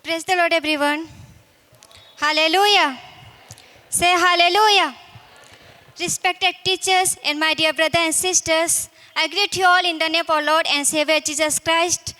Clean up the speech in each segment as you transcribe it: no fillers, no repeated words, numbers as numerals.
Praise the Lord, everyone. Hallelujah. Say hallelujah. Respected teachers and my dear brothers and sisters, I greet you all in the name of our Lord and Savior Jesus Christ.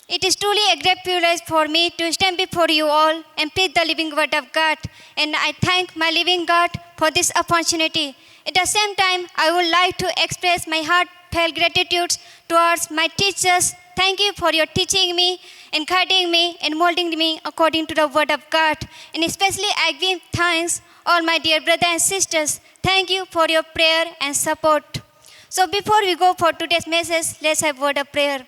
It is truly a great privilege for me to stand before you all and preach the living word of God. And I thank my living God for this opportunity. At the same time, I would like to express my heartfelt gratitude towards my teachers. Thank you for your teaching me and guiding me and molding me according to the word of God. And especially I give thanks all my dear brothers and sisters. Thank you for your prayer and support. So before we go for today's message, let's have a word of prayer.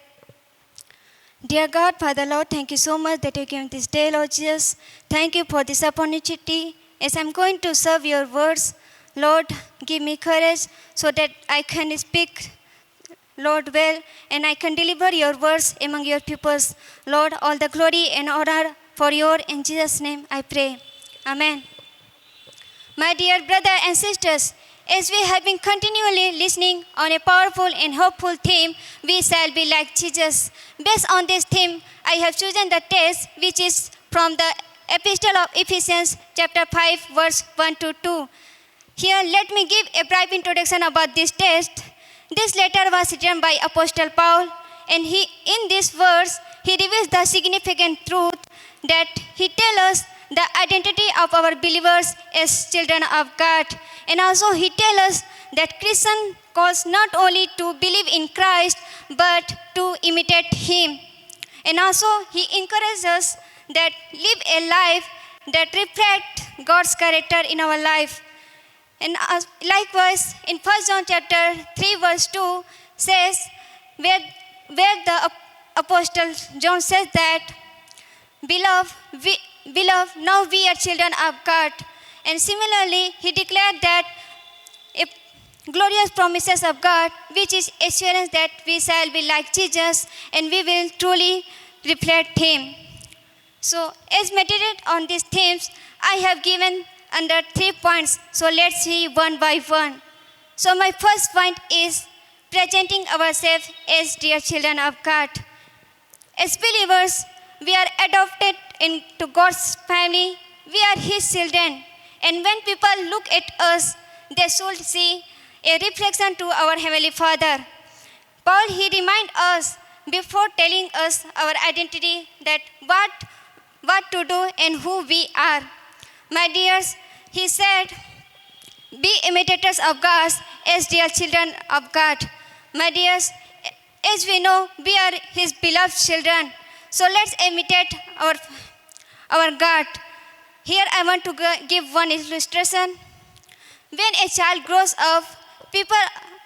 Dear God, Father Lord, thank you so much that you gave me this day, Lord Jesus. Thank you for this opportunity. As I'm going to serve your words, Lord, give me courage so that I can speak, Lord, well, and I can deliver your words among your peoples. Lord, all the glory and honor for your, in Jesus' name I pray. Amen. My dear brothers and sisters, as we have been continually listening on a powerful and hopeful theme, we shall be like Jesus. Based on this theme, I have chosen the text which is from the Epistle of Ephesians chapter 5 verse 1 to 2. Here, let me give a brief introduction about this text. This letter was written by Apostle Paul, and in this verse, he reveals the significant truth that he tells us the identity of our believers as children of God. And also he tells us that Christian calls not only to believe in Christ, but to imitate him. And also he encourages us that live a life that reflects God's character in our life. And likewise, in 1 John chapter 3 verse 2 says, where the Apostle John says that, Beloved, now we are children of God. And similarly, he declared that if glorious promises of God, which is assurance that we shall be like Jesus and we will truly reflect him. So, as meditated on these themes, I have given under 3 points. So, let's see one by one. So, my first point is presenting ourselves as dear children of God. As believers, we are adopted into God's family. We are his children. And when people look at us, they should see a reflection to our Heavenly Father. Paul, he reminds us before telling us our identity that what to do and who we are. My dears, he said, be imitators of God as dear children of God. My dears, as we know, we are his beloved children. So let's imitate our God. Here I want to give one illustration. When a child grows up, people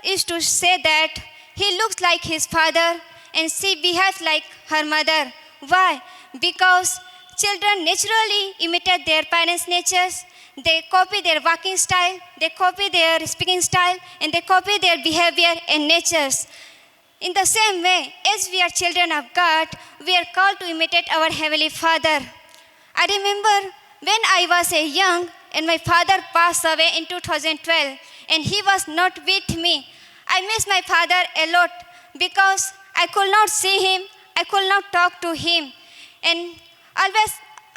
used to say that he looks like his father and she behaves like her mother. Why? Because children naturally imitate their parents' natures. They copy their walking style, they copy their speaking style, and they copy their behavior and natures. In the same way, as we are children of God, we are called to imitate our Heavenly Father. I remember when I was a young and my father passed away in 2012 and he was not with me. I miss my father a lot because I could not see him, I could not talk to him. And always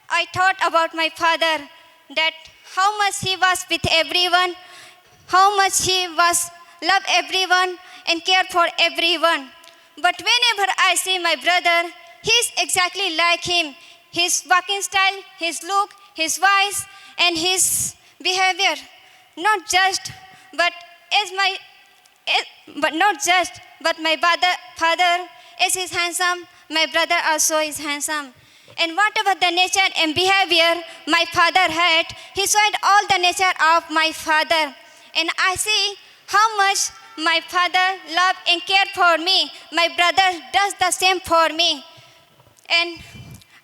I thought about my father, that how much he was with everyone, how much he was loved everyone and cared for everyone. But whenever I see my brother, he's exactly like him. His walking style, his look, his voice, and his behavior. Not just, but my father is handsome, my brother also is handsome. And whatever the nature and behavior my father had, he showed all the nature of my father. And I see how much my father loved and cared for me. My brother does the same for me. And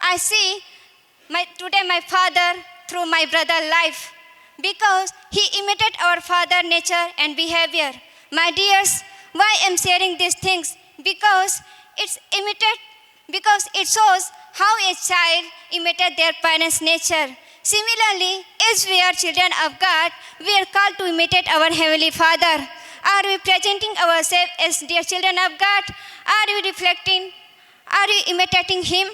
I see today my father through my brother's life because he imitated our father nature and behavior. My dears, why I'm sharing these things? Because it shows how a child imitated their parents' nature. Similarly, as we are children of God, we are called to imitate our Heavenly Father. Are we presenting ourselves as dear children of God? Are we reflecting? Are we imitating him?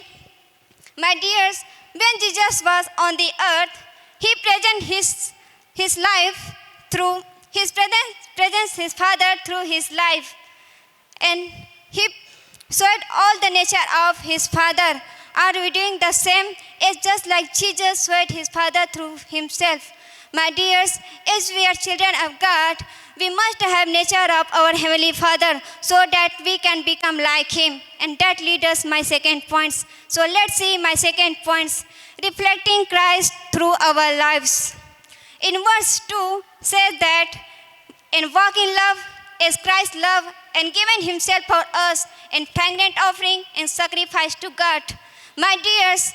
My dears, when Jesus was on the earth, he presented his life through his presence his Father through his life. And he showed all the nature of his Father. Are we doing the same? It's just like Jesus showed his Father through himself. My dears, as we are children of God, we must have nature of our Heavenly Father so that we can become like Him. And that leads us my second points. So let's see my second points. Reflecting Christ through our lives. In verse 2 says that, and walk in love as Christ loved and given Himself for us in fragrant offering and sacrifice to God. My dears,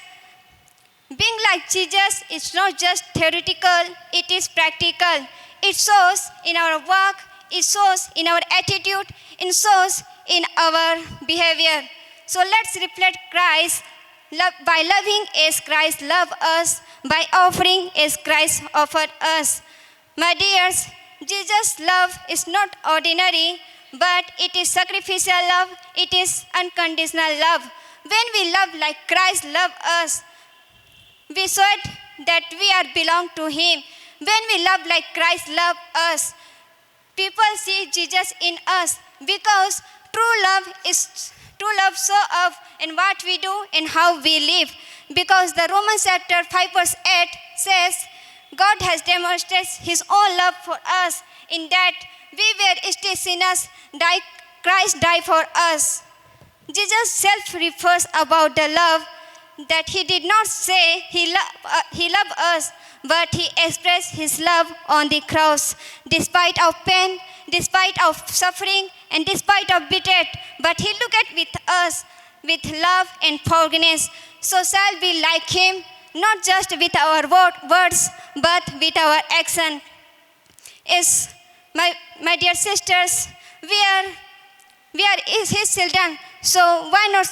being like Jesus is not just theoretical, it is practical. It shows in our work, it shows in our attitude, it shows in our behavior. So let's reflect Christ by loving as Christ loved us, by offering as Christ offered us. My dears, Jesus' love is not ordinary, but it is sacrificial love, it is unconditional love. When we love like Christ loved us, we said that we are belong to Him. When we love like Christ loved us, people see Jesus in us because true love show up in what we do and how we live. Because the Romans chapter 5 verse 8 says, God has demonstrated His own love for us in that we were still sinners, Christ died for us. Jesus self refers about the love that He did not say He loved us, but He expressed His love on the cross. Despite of pain, despite of suffering, and despite of betrayal, but He looked at with us with love and forgiveness. So shall we like Him, not just with our words, but with our action. Yes, my dear sisters, we are His children. So why not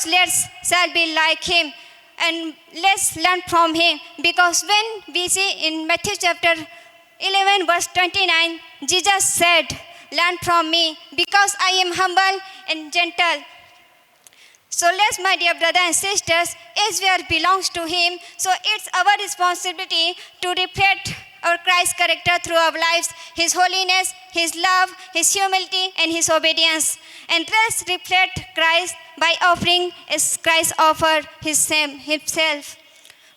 shall be like Him and let's learn from Him. Because when we see in Matthew chapter 11 verse 29, Jesus said, learn from me because I am humble and gentle. So let's, my dear brothers and sisters, as we are belongs to Him, so it's our responsibility to reflect our Christ character through our lives, His holiness, His love, His humility, and His obedience. And let's reflect Christ by offering as Christ offered Himself.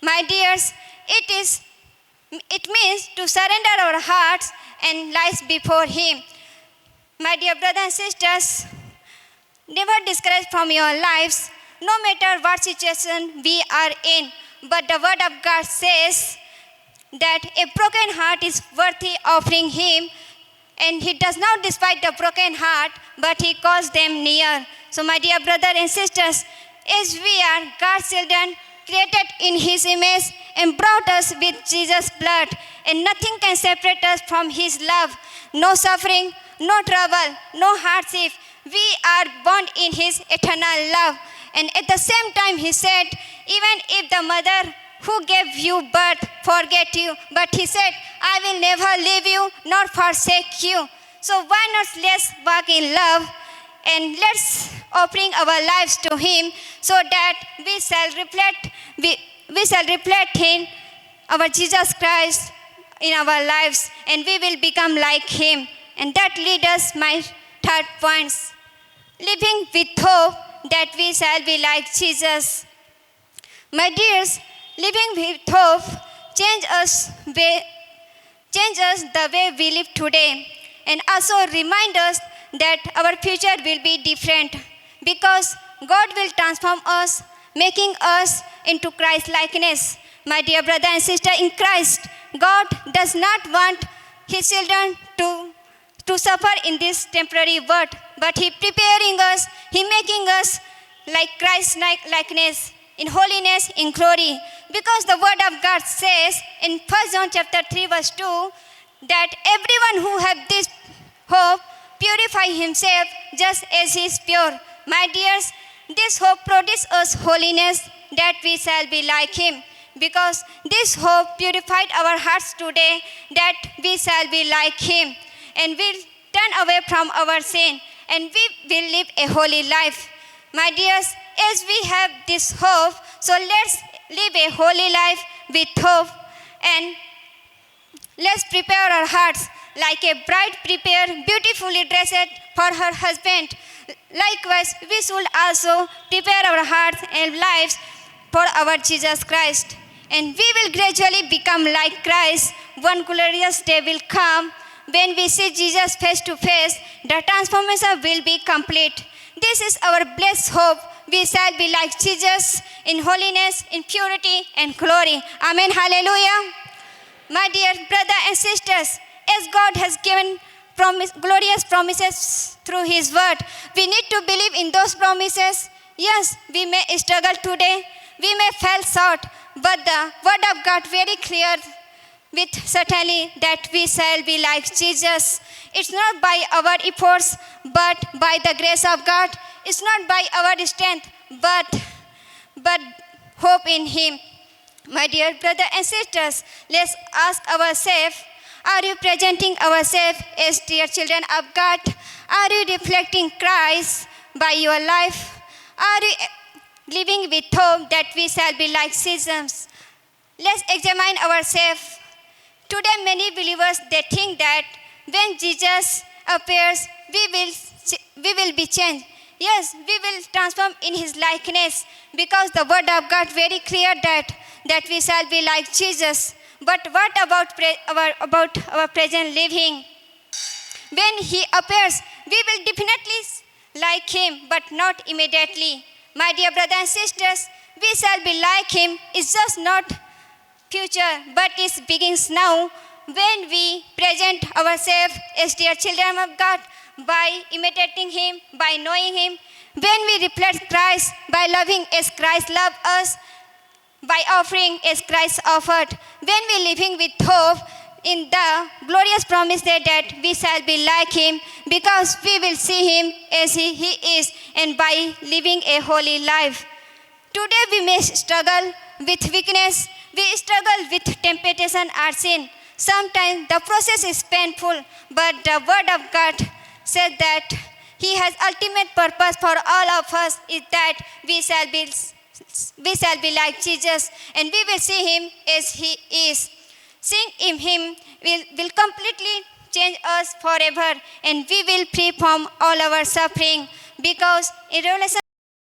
My dears, it means to surrender our hearts and lives before Him. My dear brothers and sisters, never discourage from your lives, no matter what situation we are in. But the word of God says that a broken heart is worthy offering Him, and He does not despise the broken heart, but He calls them near. So my dear brothers and sisters, as we are God's children, created in His image and brought us with Jesus' blood, and nothing can separate us from His love. No suffering, no trouble, no hardship. We are bound in His eternal love. And at the same time, He said, even if the mother who gave you birth forget you, but He said, I will never leave you nor forsake you. So why not let's walk in love and let's offering our lives to Him so that we shall reflect Him, our Jesus Christ, in our lives, and we will become like Him. And that leads us my third points. Living with hope that we shall be like Jesus. My dears, living with hope change us the way we live today, and also remind us that our future will be different because God will transform us, making us into Christ likeness. My dear brother and sister in Christ, God does not want His children to suffer in this temporary world, but He preparing us, He making us like Christ likeness, in holiness, in glory. Because the word of God says in 1 John chapter 3 verse 2 that everyone who have this hope purify himself just as He is pure. My dears, this hope produces us holiness that we shall be like Him. Because this hope purified our hearts today that we shall be like Him. And we'll turn away from our sin and we will live a holy life. My dears, as we have this hope, So let's live a holy life with hope, and let's prepare our hearts like a bride prepare beautifully dressed for her husband. Likewise, we should also prepare our hearts and lives for our Jesus Christ. And we will gradually become like Christ. One glorious day will come when we see Jesus face to face. The transformation will be complete. This is our blessed hope. We shall be like Jesus in holiness, in purity, and glory. Amen. Hallelujah. My dear brothers and sisters, as God has given glorious promises through His word, we need to believe in those promises. Yes, we may struggle today, we may fall short, but the word of God very clear with certainty that we shall be like Jesus. It's not by our efforts, but by the grace of God. It's not by our strength, but hope in Him. My dear brothers and sisters, let's ask ourselves, are you presenting ourselves as dear children of God? Are you reflecting Christ by your life? Are you living with hope that we shall be like Jesus? Let's examine ourselves. Today many believers, they think that when Jesus appears, we will be changed. Yes, we will transform in His likeness, because the word of God very clear that we shall be like Jesus. But what about our present living? When He appears, we will definitely like Him, but not immediately. My dear brothers and sisters, we shall be like Him. It's just not future, but it begins now, when we present ourselves as dear children of God by imitating Him, by knowing Him, when we reflect Christ by loving as Christ loved us, by offering as Christ offered, when we living with hope in the glorious promise that we shall be like Him, because we will see Him as He is, and by living a holy life. Today we may struggle with weakness, we struggle with temptation or sin. Sometimes the process is painful, but the word of God says that He has ultimate purpose for all of us, is that we shall be like Jesus, and we will see Him as He is. Seeing in Him will completely change us forever, and we will free from all our suffering, because in Revelation